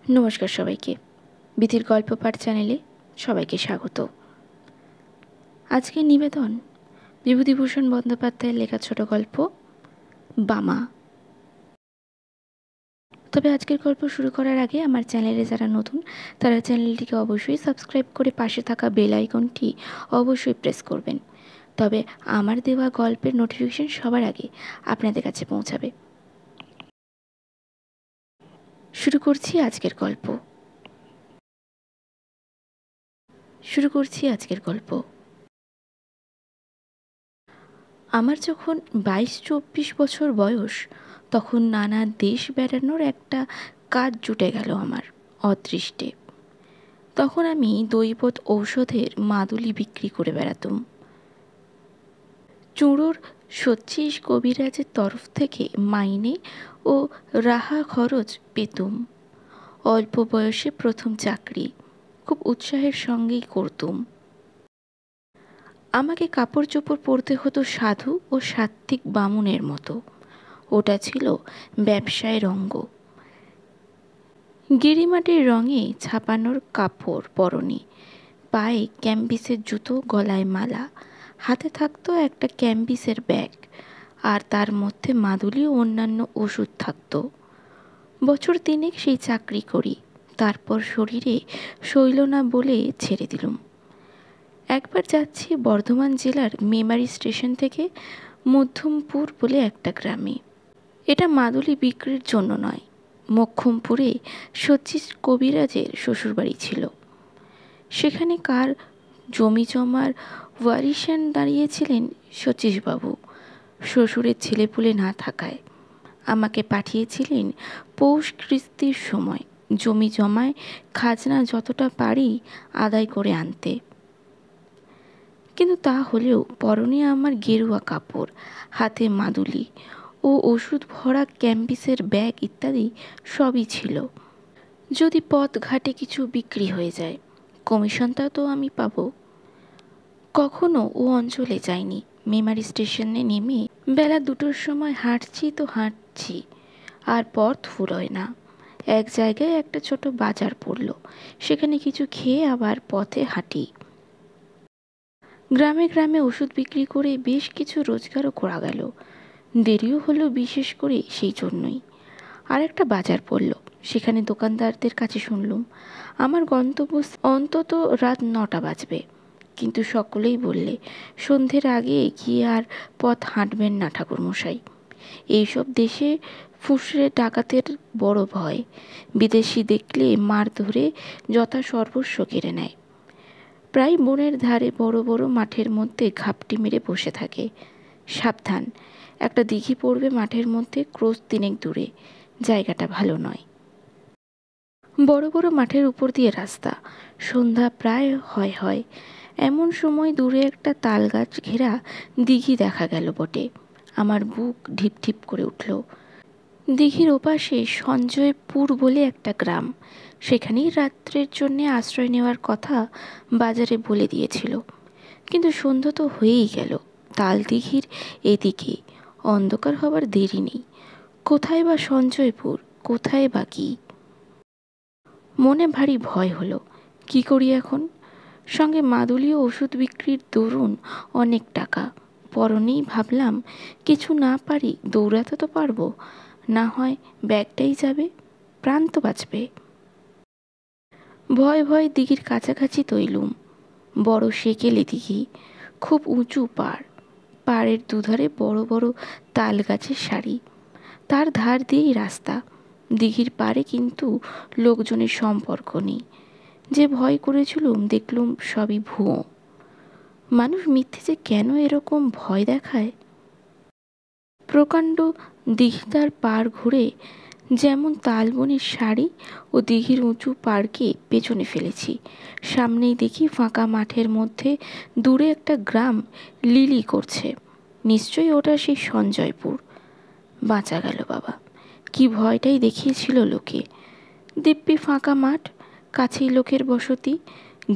নমস্কার সবাইকে। বিধির গল্প পাঠ চ্যানেলে সবাইকে স্বাগত। আজকের নিবেদন বিভূতিভূষণ বন্দ্যোপাধ্যায়ের লেখা ছোট গল্প বামা। তবে আজকের গল্প শুরু করার আগে আমার চ্যানেলে যারা নতুন তারা চ্যানেলটিকে অবশ্যই সাবস্ক্রাইব করে পাশে থাকা বেল আইকনটি অবশ্যই প্রেস করবেন। তবে আমার দেওয়া গল্পের নোটিফিকেশন সবার আগে আপনাদের কাছে পৌঁছাবে। শুরু করছি আজকের গল্প। আমার যখন 22-24 বছর বয়স, তখন নানা দেশ বেড়ানোর একটা কাজ জুটে গেল আমার অদৃষ্টে। তখন আমি দৈবত ঔষধের মাদুলি বিক্রি করে বেড়াতুম। চুঁড়োর সচ্চিশ কবিরাজের তরফ থেকে মাইনে ও রাহা খরচ পেতুম। অল্প বয়সে প্রথম চাকরি, খুব উৎসাহের সঙ্গেই করতুম। আমাকে কাপড় চোপড় পরতে হতো সাধু ও সাত্ত্বিক বামুনের মতো। ওটা ছিল ব্যবসায়ের অঙ্গ। গিরিমাটির রঙে ছাপানোর কাপড় পরনে, পায়ে ক্যাম্বিসের জুতো, গলায় মালা, হাতে থাকতো একটা ক্যাম্বিসের ব্যাগ, আর তার মধ্যে মাদুলি ও অন্যান্য ওষুধ থাকতো। বছর 3 সেই চাকরি করি, তারপর শরীরে সইল না বলে ছেড়ে দিলুম। একবার যাচ্ছি বর্ধমান জেলার মেমারি স্টেশন থেকে মধ্যমপুর বলে একটা গ্রামে। এটা মাদুলি বিক্রির জন্য নয়, মক্ষমপুরে সচ্চিশ কবিরাজের শ্বশুরবাড়ি ছিল। সেখানে কার জমি জমার ওয়ারিশান দাঁড়িয়েছিলেন সচ্চিশবাবু। শ্বশুরের ছেলেপুলে না থাকায় আমাকে পাঠিয়েছিলেন পৌষ কৃস্তির সময় জমি জমায় খাজনা যতটা পারি আদায় করে আনতে। কিন্তু তা হলেও পরনে আমার গেরুয়া কাপড়, হাতে মাদুলি ও ওষুধ ভরা ক্যাম্বিসের ব্যাগ ইত্যাদি সবই ছিল। যদি পথ ঘাটে কিছু বিক্রি হয়ে যায়, কমিশনটা তো আমি পাবো। কখনো ও অঞ্চলে যাইনি। মেমারি স্টেশনে নেমে বেলা 2টোর সময় হাঁটছি, আর পথ ফুরোয় না। এক জায়গায় একটা ছোট বাজার পড়ল, সেখানে কিছু খেয়ে আবার পথে হাঁটি। গ্রামে গ্রামে ওষুধ বিক্রি করে বেশ কিছু রোজগারও করা গেল। দেরিও হলো বিশেষ করে সেই জন্যই। আর একটা বাজার পড়ল, সেখানে দোকানদারদের কাছে শুনলুম আমার গন্তব্য অন্তত রাত 9টা বাজবে। কিন্তু সকলেই বললে সন্ধ্যের আগে গিয়ে আর পথ হাঁটবেন না ঠাকুরমশাই। এইসব দেশে ফুসরে ডাকাতের বড় ভয়। বিদেশি দেখলে মার ধরে যথা সর্বস্ব কেড়ে নেয়। প্রায় বনের ধারে বড় বড় মাঠের মধ্যে ঘাপটি মেরে বসে থাকে। সাবধান, একটা দিঘি পড়বে মাঠের মধ্যে ক্রোশ 3 দূরে। জায়গাটা ভালো নয়। বড় বড় মাঠের উপর দিয়ে রাস্তা। সন্ধ্যা প্রায় হয়। এমন সময় দূরে একটা তাল গাছ ঘেরা দিঘি দেখা গেল বটে। আমার বুক ঢিপ ঢিপ করে উঠল। দিঘির ওপাশে সঞ্জয়পুর বলে একটা গ্রাম। সেখানেই রাত্রের জন্যে আশ্রয় নেওয়ার কথা বাজারে বলে দিয়েছিল। কিন্তু সন্ধ্যা তো হয়েই গেল। তাল দিঘির এদিকে অন্ধকার হবার দেরি নেই। কোথায় বা সঞ্জয়পুর, কোথায় বা কি? মনে ভারী ভয় হলো। কি করি এখন? সঙ্গে মাদুলি ও ওষুধ বিক্রির দরুন অনেক টাকা। পরনেই ভাবলাম কিছু না পারি দৌড়াতে তো পারবো, না হয় ব্যাগটাই যাবে, প্রাণ তো বাঁচবে। ভয় ভয় দিঘির কাছাকাছি তৈলুম। বড় সেকেলে দিঘি, খুব উঁচু পাড়। পাড়ের দুধারে বড় বড় তাল গাছের সারি, তার ধার দিয়েই রাস্তা। দিঘির পাড়ে কিন্তু লোকজনের সম্পর্ক নেই। যে ভয় করেছিলুম দেখলুম সবই ভুয়ো। মানুষ মিথ্যে যে কেন এরকম ভয় দেখায়। প্রকাণ্ড দিঘিটার পাড় ঘুরে যেমন তালবনের শাড়ি ও দিঘির উঁচু পাড়কে পেছনে ফেলেছি। সামনেই দেখি ফাঁকা মাঠের মধ্যে দূরে একটা গ্রাম লিলি করছে। নিশ্চয়ই ওটা সেই সঞ্জয়পুর। বাঁচা গেল বাবা। কি ভয়টাই দেখিয়েছিল লোকে। দিব্যি ফাঁকা মাঠ, কাছেই লোকের বসতি,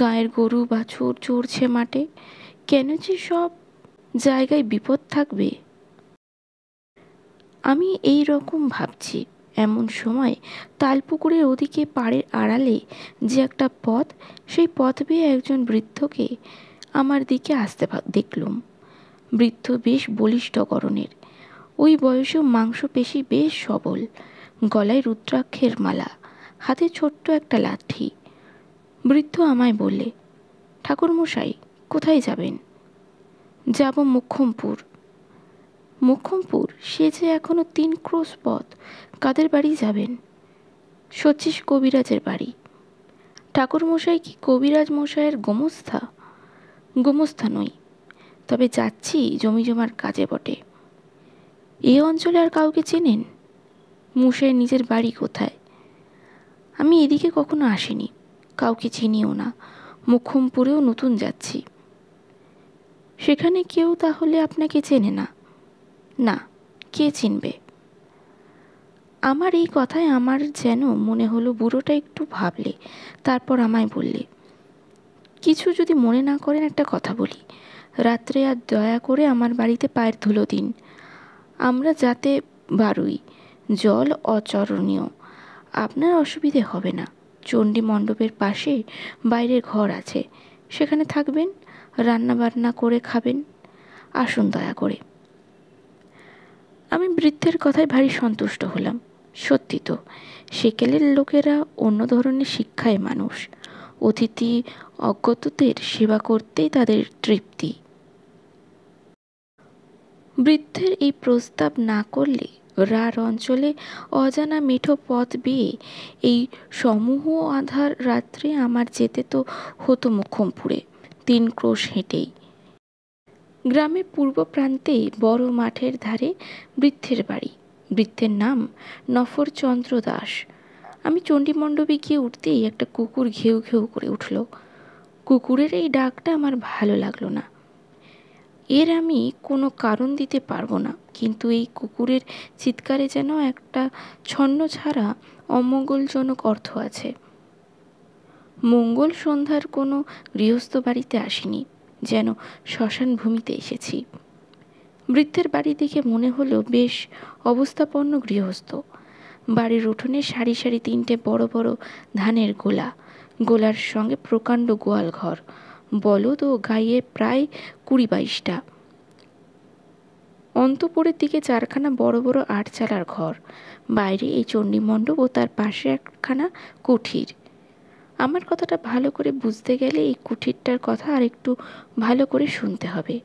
গায়ের গরু বাছুর চড়ছে মাঠে। কেন যে সব জায়গায় বিপদ থাকবে। আমি এই রকম ভাবছি, এমন সময় তালপুকুরের ওদিকে পাড়ের আড়ালে যে একটা পথ, সেই পথ বেয়ে একজন বৃদ্ধকে আমার দিকে আসতে দেখলুম। বৃদ্ধ বেশ বলিষ্ঠ গড়নের, ওই বয়সেও মাংসপেশি বেশ সবল, গলায় রুদ্রাক্ষের মালা, হাতে ছোট্ট একটা লাঠি। বৃদ্ধ আমায় বললে, ঠাকুরমশাই, কোথায় যাবেন? যাব মোক্ষমপুর। মোক্ষমপুর? সে যে এখনো 3 ক্রোশ পথ। কাদের বাড়ি যাবেন? শচীশ কবিরাজের বাড়ি। ঠাকুরমশাই কি কবিরাজ মশাইয়ের গোমস্থা? গোমস্থা নই, তবে যাচ্ছি জমি জমার কাজে বটে। এ অঞ্চলে আর কাউকে চেনেন? মশাইয়ের নিজের বাড়ি কোথায়? আমি এদিকে কখনো আসিনি, কাউকে চিনিও না। মোক্ষমপুরেও নতুন যাচ্ছি। সেখানে কেউ তাহলে আপনাকে চেনে না? না, কে চিনবে? আমার এই কথায় আমার যেন মনে হলো বুড়োটা একটু ভাবলে, তারপর আমায় বললে, কিছু যদি মনে না করেন একটা কথা বলি। রাত্রে আর দয়া করে আমার বাড়িতে পায়ের ধুলো দিন। আমরা যাতে বারুই, জল অচরণীয়, আপনার অসুবিধে হবে না। চণ্ডী মণ্ডপের পাশে বাইরের ঘর আছে, সেখানে থাকবেন, রান্না বান্না করে খাবেন। আসুন দয়া করে। আমি বৃদ্ধের কথায় ভারী সন্তুষ্ট হলাম। সত্যি তো, সেকেলের লোকেরা অন্য ধরনের শিক্ষায় মানুষ। অতিথি অজ্ঞতদের সেবা করতেই তাদের তৃপ্তি। বৃদ্ধের এই প্রস্তাব না করলে রাঢ় অঞ্চলে অজানা মিঠো পথ বেয়ে এই সমূহ আঁধার রাত্রে আমার যেতে তো হতো মোক্ষমপুরে, 3 ক্রোশ হেঁটেই। গ্রামের পূর্ব প্রান্তে বড় মাঠের ধারে বৃদ্ধের বাড়ি। বৃদ্ধের নাম নফরচন্দ্র দাস। আমি চণ্ডীমণ্ডপে গিয়ে উঠতেই একটা কুকুর ঘেউ ঘেউ করে উঠল। কুকুরের এই ডাকটা আমার ভালো লাগলো না। এর আমি কোনো কারণ দিতে পারবো না, কিন্তু এই কুকুরের চিৎকারে যেন একটা ছন্ন ছাড়া অমঙ্গলজনক অর্থ আছে। মঙ্গল সন্ধ্যার কোনো গৃহস্থ বাড়িতে আসিনি, যেন শ্মশান ভূমিতে এসেছি। বৃদ্ধের বাড়ি দেখে মনে হলো বেশ অবস্থাপন্ন গৃহস্থ। বাড়ির উঠোনে সারি সারি 3টে বড় বড় ধানের গোলা, গোলার সঙ্গে প্রকাণ্ড গোয়াল ঘর, বলদ ও গাইয়ে প্রায় 20-22টা। অন্তঃপুরের দিকে 4খানা বড় বড় 8 চালার ঘর, বাইরে এই চণ্ডীমণ্ডপ ও তার পাশে একখানা কুঠির। আমার কথাটা ভালো করে বুঝতে গেলে এই কুঠিরটার কথা আর একটু ভালো করে শুনতে হবে।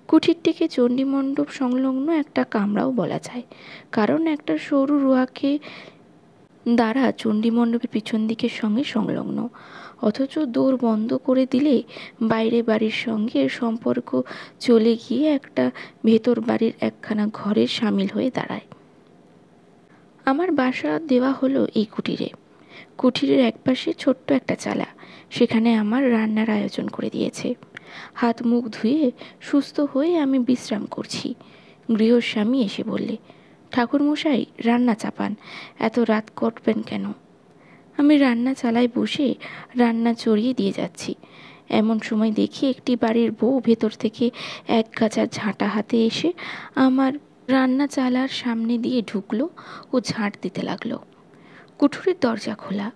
কুঠিরটিকে চণ্ডীমণ্ডপ সংলগ্ন একটা কামরাও বলা যায়, কারণ একটা সরু রোয়াকে দ্বারা চণ্ডীমণ্ডপের পিছন দিকের সঙ্গে সংলগ্ন, অথচ দোর বন্ধ করে দিলে বাইরে বাড়ির সঙ্গে এর সম্পর্ক চলে গিয়ে একটা ভেতর বাড়ির একখানা ঘরের সামিল হয়ে দাঁড়ায়। আমার বাসা দেওয়া হলো এই কুঠিরে। কুঠিরের একপাশে ছোট্ট একটা চালা, সেখানে আমার রান্নার আয়োজন করে দিয়েছে। হাত মুখ ধুয়ে সুস্থ হয়ে আমি বিশ্রাম করছি। গৃহস্বামী এসে বললে, ঠাকুরমশাই, রান্না চাপান, এত রাত করবেন কেন? আমি রান্না চালায় বসে রান্না চড়িয়ে দিয়ে যাচ্ছি। এমন সময় দেখি একটি বাড়ির বউ ভেতর থেকে এক গাছা ঝাঁটা হাতে এসে আমার রান্না চালার সামনে দিয়ে ঢুকলো ও ঝাঁট দিতে লাগলো। কুঠুরির দরজা খোলা।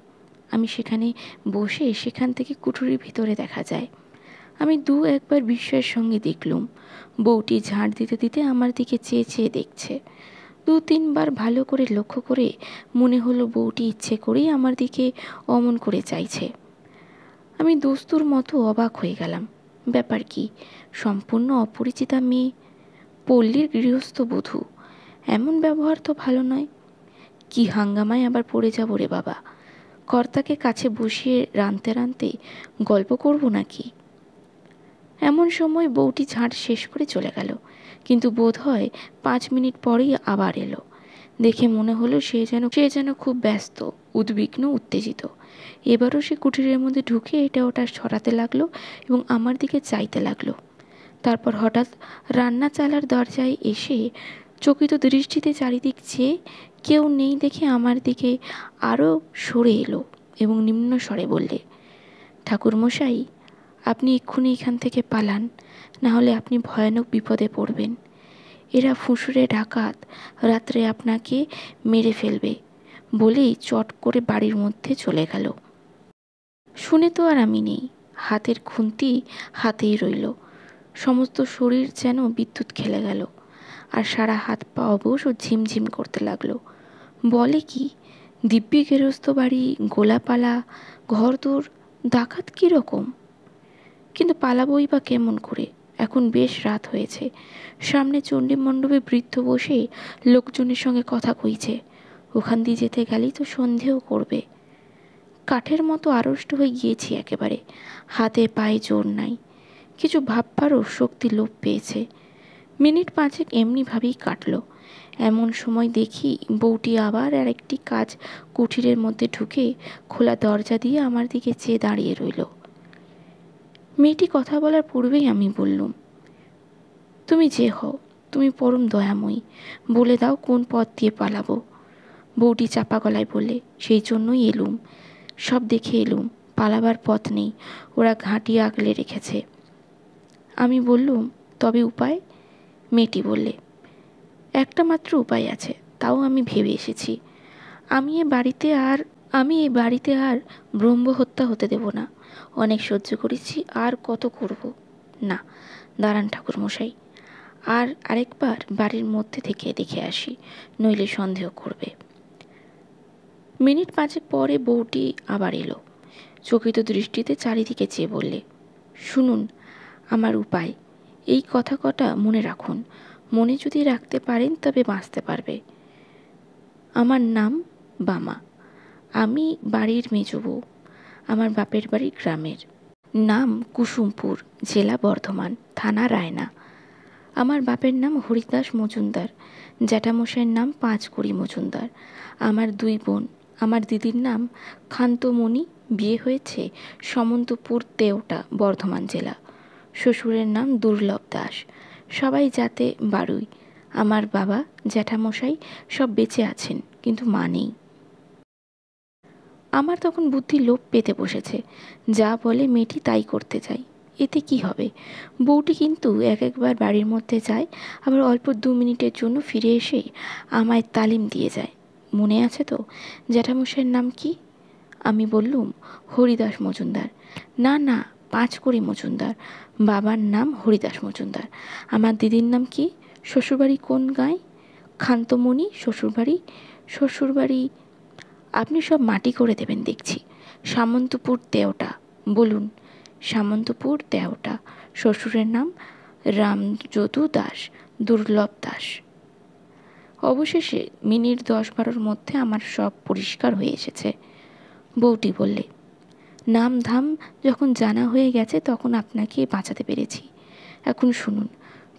আমি সেখানে বসে সেখান থেকে কুঠুরির ভিতরে দেখা যায়। আমি 2-1বার বিস্ময়ের সঙ্গে দেখলুম বউটি ঝাঁট দিতে দিতে আমার দিকে চেয়ে চেয়ে দেখছে। 2-3বার ভালো করে লক্ষ্য করে মনে হলো বউটি ইচ্ছে করেই আমার দিকে অমন করে চাইছে। আমি দস্তুর মতো অবাক হয়ে গেলাম। ব্যাপার কি? সম্পূর্ণ অপরিচিতা মেয়ে, পল্লীর গৃহস্থ বধূ, এমন ব্যবহার তো ভালো নয়। কি হাঙ্গামায় আবার পড়ে যাব রে বাবা! কর্তাকে কাছে বসিয়ে রাঁধতে রাঁধতে গল্প করব নাকি? এমন সময় বউটি ঝাঁট শেষ করে চলে গেল, কিন্তু বোধ হয় 5 মিনিট পরেই আবার এলো। দেখে মনে হলো সে যেন খুব ব্যস্ত, উদ্বিগ্ন, উত্তেজিত। এবারও সে কুঠিরের মধ্যে ঢুকে এটা ওটা সরাতে লাগলো এবং আমার দিকে চাইতে লাগলো। তারপর হঠাৎ রান্না চালার দরজায় এসে চকিত দৃষ্টিতে চারিদিক চেয়ে কেউ নেই দেখে আমার দিকে আরও সরে এলো এবং নিম্ন স্বরে বললে, ঠাকুরমশাই, আপনি এক্ষুনি এখান থেকে পালান, না হলে আপনি ভয়ানক বিপদে পড়বেন। এরা ফুঁসুরে ডাকাত, রাত্রে আপনাকে মেরে ফেলবে। বলেই চট করে বাড়ির মধ্যে চলে গেল। শুনে তো আর আমি নেই, হাতের খুন্তি হাতেই রইল। সমস্ত শরীর যেন বিদ্যুৎ খেলে গেল, আর সারা হাত পা অবশ ও ঝিমঝিম করতে লাগলো। বলে কি, দিব্যি গেরস্ত বাড়ি, গোলাপালা, ঘরদোর, ডাকাত কীরকম! কিন্তু পালাবই বা কেমন করে? এখন বেশ রাত হয়েছে, সামনে চণ্ডী মণ্ডপে বৃদ্ধ বসে লোকজনের সঙ্গে কথা কইছে। ওখান দিয়ে যেতে গেলেই তো সন্দেহ করবে। কাঠের মতো আড়ষ্ট হয়ে গিয়েছি একেবারে, হাতে পায়ে জোর নাই, কিছু ভাববারও শক্তি লোপ পেয়েছে। মিনিট পাঁচেক এমনিভাবেই কাটলো। এমন সময় দেখি বউটি আবার আর একটি কাজ কুঠিরের মধ্যে ঢুকে খোলা দরজা দিয়ে আমার দিকে চেয়ে দাঁড়িয়ে রইল। মেয়েটি কথা বলার পূর্বেই আমি বললুম, তুমি যে হও, তুমি পরম দয়াময়ী, বলে দাও কোন পথ দিয়ে পালাবো। বউটি চাপা গলায় বললে, সেই জন্যই এলুম, সব দেখে এলুম, পালাবার পথ নেই, ওরা ঘাঁটি আগলে রেখেছে। আমি বললুম, তবে উপায়? মেয়েটি বললে, একটা মাত্র উপায় আছে, তাও আমি ভেবে এসেছি। আমি এ বাড়িতে আর ব্রহ্মহত্যা হতে দেব না। অনেক সহ্য করেছি, আর কত করব? না, দাঁড়ান ঠাকুরমশাই, আর আরেকবার বাড়ির মধ্যে থেকে দেখে আসি, নইলে সন্দেহ করবে। মিনিট পাঁচেক পরে বউটি আবার এলো। চকিত দৃষ্টিতে চারিদিকে চেয়ে বললে, শুনুন আমার উপায়, এই কথা কটা মনে রাখুন, মনে যদি রাখতে পারেন তবে বাঁচতে পারবে। আমার নাম বামা, আমি বাড়ির মেজ বউ, আমার বাপের বাড়ি গ্রামের, নাম কুসুমপুর, জেলা বর্ধমান, থানা রায়না। আমার বাপের নাম হরিদাস মজুমদার, জ্যাঠামশাইয়ের নাম পাঁচকুড়ি মজুমদার। আমার দুই বোন, আমার দিদির নাম খান্তমণি, বিয়ে হয়েছে সমন্তপুর তেওটা, বর্ধমান জেলা। শ্বশুরের নাম দুর্লভ দাস, সবাই যাতে বাড়ুই। আমার বাবা জ্যাঠামশাই সব বেঁচে আছেন, কিন্তু মা নেই। আমার তখন বুদ্ধি লোপ পেতে বসেছে, যা বলে মেয়েটি তাই করতে চাই। এতে কি হবে? বউটি কিন্তু একবার বাড়ির মধ্যে যায়, আবার অল্প 2 মিনিটের জন্য ফিরে এসে আমায় তালিম দিয়ে যায়। মনে আছে তো জ্যাঠামশাইয়ের নাম কি? আমি বললুম, হরিদাস মজুমদার। না না, পাঁচকুড়ি মজুমদার, বাবার নাম হরিদাস মজুমদার। আমার দিদির নাম কি? শ্বশুরবাড়ি কোন গাঁয়ে? খান্তমণি। শ্বশুরবাড়ি আপনি সব মাটি করে দেবেন দেখছি। সামন্তপুর তেওটা। বলুন। সামন্তপুর তেওটা। শ্বশুরের নাম রামযদু দাস, দুর্লভ দাস। অবশেষে মিনিট 10-12 মধ্যে আমার সব পরিষ্কার হয়ে এসেছে। বউটি বললে, নাম ধাম যখন জানা হয়ে গেছে তখন আপনাকে বাঁচাতে পেরেছি। এখন শুনুন,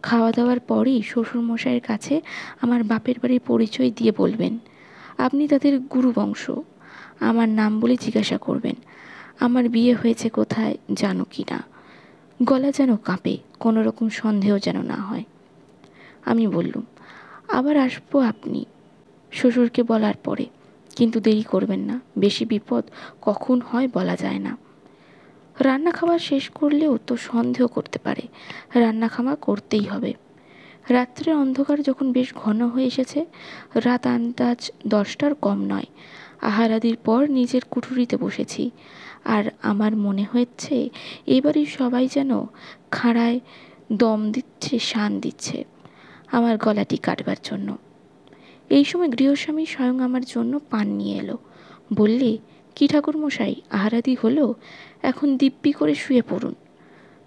খাওয়া দাওয়ার পরেই শ্বশুরমশাইয়ের কাছে আমার বাপের বাড়ির পরিচয় দিয়ে বলবেন আপনি তাদের গুরু বংশ। আমার নাম বলে জিজ্ঞাসা করবেন আমার বিয়ে হয়েছে কোথায় জানো কি না। গলা যেন কাঁপে, কোনো রকম সন্দেহ যেন না হয়। আমি বললুম, আবার আসবো আপনি শ্বশুরকে বলার পরে, কিন্তু দেরি করবেন না, বেশি বিপদ কখন হয় বলা যায় না। রান্না খাওয়া শেষ করলেও তো সন্দেহ করতে পারে, রান্না খাওয়া করতেই হবে। রাত্রের অন্ধকার যখন বেশ ঘন হয়ে এসেছে, রাত আন্দাজ 10টার কম নয়, আহারাদির পর নিজের কুঠুরিতে বসেছি, আর আমার মনে হচ্ছে এবারই সবাই যেন খাঁড়ায় দম দিচ্ছে, শান দিচ্ছে আমার গলাটি কাটবার জন্য। এই সময় গৃহস্বামী স্বয়ং আমার জন্য পান নিয়ে এলো। বললে, কি ঠাকুরমশাই, আহারাদি হলো? এখন দিব্যি করে শুয়ে পড়ুন,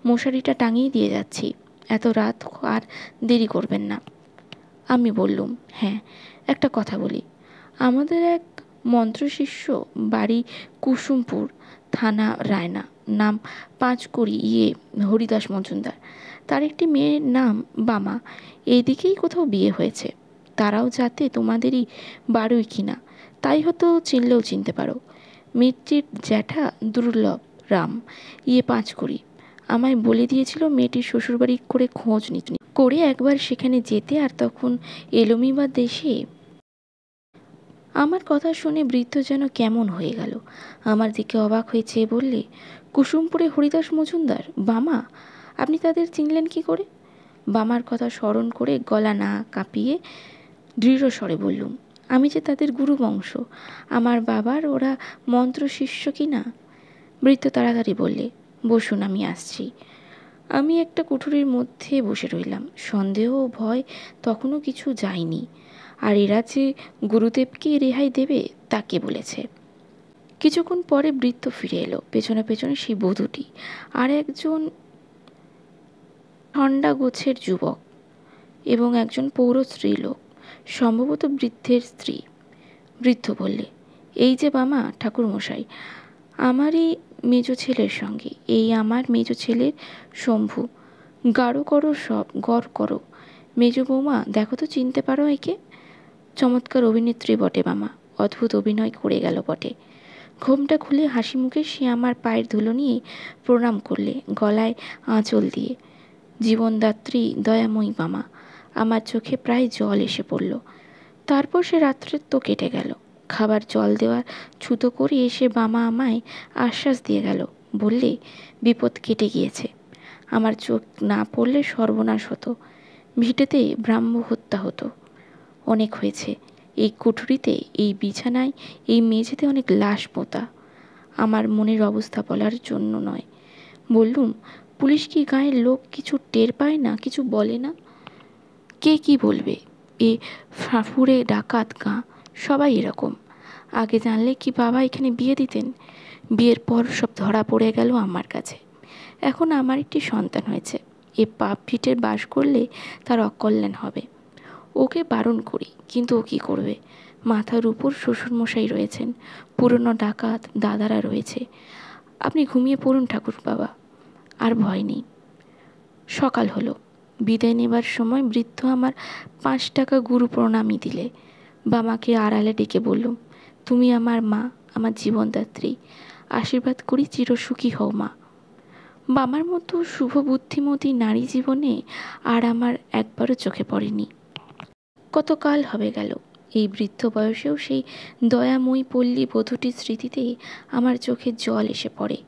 মশারিটা টাঙিয়ে দিয়ে যাচ্ছি, এত রাত আর দেরি করবেন না। আমি বললুম, হ্যাঁ, একটা কথা বলি, আমাদের এক মন্ত্রশিষ্য, বাড়ি কুসুমপুর, থানা রায়না, নাম পাঁচকুড়ি হরিদাস মজুমদার, তার একটি মেয়ের নাম বামা, এইদিকেই কোথাও বিয়ে হয়েছে। তারাও যাতে তোমাদেরই বাড়ুই কিনা, তাই হয়তো চিনলেও চিনতে পারো। মেয়েটির জ্যাঠা দুর্লভ রাম, পাঁচকুড়ি, আমায় বলে দিয়েছিল মেয়েটির শ্বশুরবাড়ি করে খোঁজ নিতে করে একবার সেখানে যেতে, আর তখন এলোমি বা দেশে। আমার কথা শুনে বৃদ্ধ যেন কেমন হয়ে গেল, আমার দিকে অবাক হয়ে চেয়ে বললে, কুসুমপুরে হরিদাস মজুমদার, বামা, আপনি তাদের চিনলেন কি করে? বামার কথা স্মরণ করে গলা না কাঁপিয়ে দৃঢ় স্বরে বললুম, আমি যে তাদের গুরু বংশ, আমার বাবার ওরা মন্ত্র শিষ্য কি না? বৃদ্ধ তাড়াতাড়ি বললে, বসুন, আমি আসছি। আমি একটা কুঠুরির মধ্যে বসে রইলাম। সন্দেহ ও ভয় তখনও কিছু যায়নি। আর এরা যে গুরুদেবকে রেহাই দেবে তা কে বলেছে? কিছুক্ষণ পরে বৃদ্ধ ফিরে এলো, পেছনে পেছনে সেই বধূটি আর একজন ঠান্ডা গোছের যুবক এবং একজন পৌর স্ত্রীলোক, সম্ভবত বৃদ্ধের স্ত্রী। বৃদ্ধ বললে, এই যে বামা ঠাকুরমশাই, আমারই মেজ ছেলের সঙ্গে, এই আমার মেজ ছেলের শম্ভু। গাঢ় করো সব, গড় করো। মেজ বৌমা, দেখো তো চিনতে পারো একে? চমৎকার অভিনেত্রী বটে বামা, অদ্ভুত অভিনয় করে গেল বটে। ঘোমটা খুলে হাসি মুখে সে আমার পায়ের ধুলো নিয়ে প্রণাম করলে, গলায় আঁচল দিয়ে। জীবনদাত্রী দয়াময়ী বামা। আমার চোখে প্রায় জল এসে পড়ল। তারপর সে রাত্রের তো কেটে গেল। খাবার জল দেওয়ার ছুতো করে এসে বামা আমায় আশ্বাস দিয়ে গেল, বললে, বিপদ কেটে গিয়েছে। আমার চোখ না পড়লে সর্বনাশ হতো, ভিটেতে ব্রাহ্ম হত্যা হতো। অনেক হয়েছে। এই কুঠুরিতে, এই বিছানায়, এই মেঝেতে অনেক লাশ পোঁতা। আমার মনের অবস্থা বলার জন্য নয়। বললুম, পুলিশ কি গায়ের লোক কিছু টের পায় না, কিছু বলে না? কে কি বলবে? এ ফাঁফুড়ে ডাকাত গাঁ, সবাই এরকম। আগে জানলে কি বাবা এখানে বিয়ে দিতেন? বিয়ের পর সব ধরা পড়ে গেল আমার কাছে। এখন আমার একটি সন্তান হয়েছে। এ পাপ ভিটের বাস করলে তার অকল্যাণ হবে। ওকে বারণ করি, কিন্তু ও কী করবে? মাথার উপর শ্বশুরমশাই রয়েছেন, পুরনো ডাকাত দাদারা রয়েছে। আপনি ঘুমিয়ে পড়ুন ঠাকুর বাবা, আর ভয় নেই। সকাল হলো। বিদায় নেবার সময় বৃদ্ধ আমার 5 টাকা গুরু প্রণামী দিলে। বামাকে আড়ালে ডেকে বললুম, তুমি আমার মা, আমার জীবনদাত্রী। আশীর্বাদ করি চিরসুখী হও মা। বামার মতো শুভ বুদ্ধিমতী নারী জীবনে আর আমার একবারও চোখে পড়েনি। কতকাল হবে গেল, এই বৃদ্ধ বয়সেও সেই দয়াময়ী পল্লী বধূটির স্মৃতিতেই আমার চোখে জল এসে পড়ে।